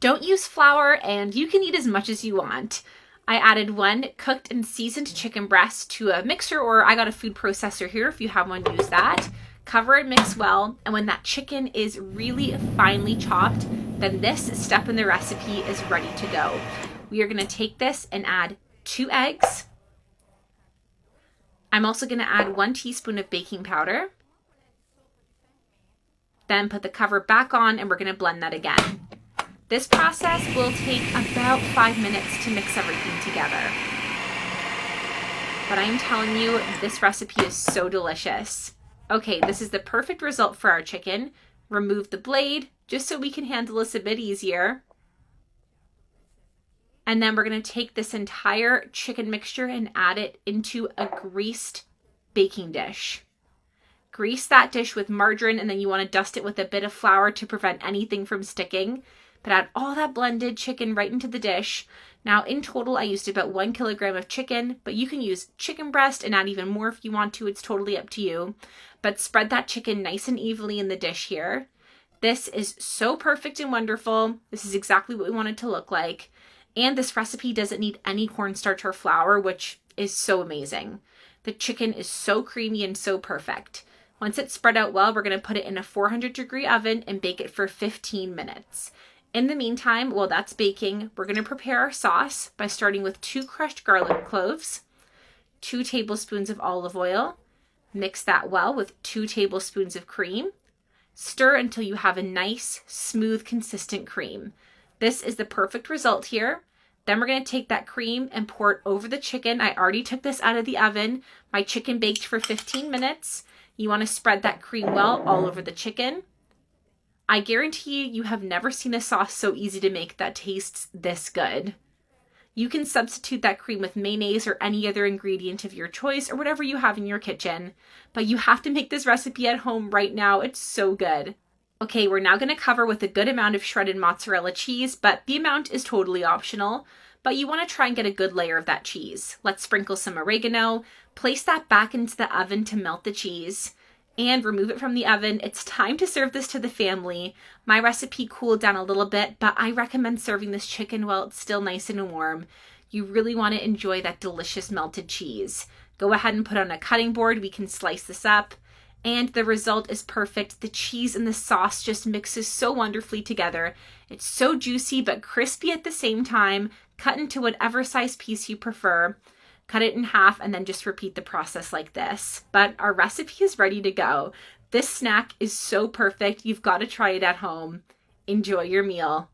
Don't use flour, and you can eat as much as you want. I added 1 cooked and seasoned chicken breast to a mixer, or I got a food processor here. If you have one, use that. Cover and mix well, and when that chicken is really finely chopped, then this step in the recipe is ready to go. We are going to take this and add 2 eggs. I'm also going to add 1 teaspoon of baking powder. Then put the cover back on, and we're going to blend that again. This process will take about 5 minutes to mix everything together. But I'm telling you, this recipe is so delicious. Okay, this is the perfect result for our chicken. Remove the blade, just so we can handle this a bit easier. And then we're going to take this entire chicken mixture and add it into a greased baking dish. Grease that dish with margarine, and then you want to dust it with a bit of flour to prevent anything from sticking. But add all that blended chicken right into the dish. Now in total, I used about 1 kilogram of chicken, but you can use chicken breast and add even more if you want to. It's totally up to you. But spread that chicken nice and evenly in the dish here. This is so perfect and wonderful. This is exactly what we want it to look like. And this recipe doesn't need any cornstarch or flour, which is so amazing. The chicken is so creamy and so perfect. Once it's spread out well, we're going to put it in a 400-degree oven and bake it for 15 minutes. In the meantime, while that's baking, we're going to prepare our sauce by starting with 2 crushed garlic cloves, 2 tablespoons of olive oil. Mix that well with 2 tablespoons of cream. Stir until you have a nice, smooth, consistent cream. This is the perfect result here. Then we're going to take that cream and pour it over the chicken. I already took this out of the oven. My chicken baked for 15 minutes. You want to spread that cream well all over the chicken. I guarantee you have never seen a sauce so easy to make that tastes this good. You can substitute that cream with mayonnaise or any other ingredient of your choice or whatever you have in your kitchen, but you have to make this recipe at home right now. It's so good. Okay, we're now going to cover with a good amount of shredded mozzarella cheese, but the amount is totally optional. But you want to try and get a good layer of that cheese. Let's sprinkle some oregano, place that back into the oven to melt the cheese, and remove it from the oven. It's time to serve this to the family. My recipe cooled down a little bit, but I recommend serving this chicken while it's still nice and warm. You really want to enjoy that delicious melted cheese. Go ahead and put on a cutting board. We can slice this up. And the result is perfect. The cheese and the sauce just mixes so wonderfully together. It's so juicy but crispy at the same time. Cut into whatever size piece you prefer. Cut it in half and then just repeat the process like this. But our recipe is ready to go. This snack is so perfect. You've got to try it at home. Enjoy your meal.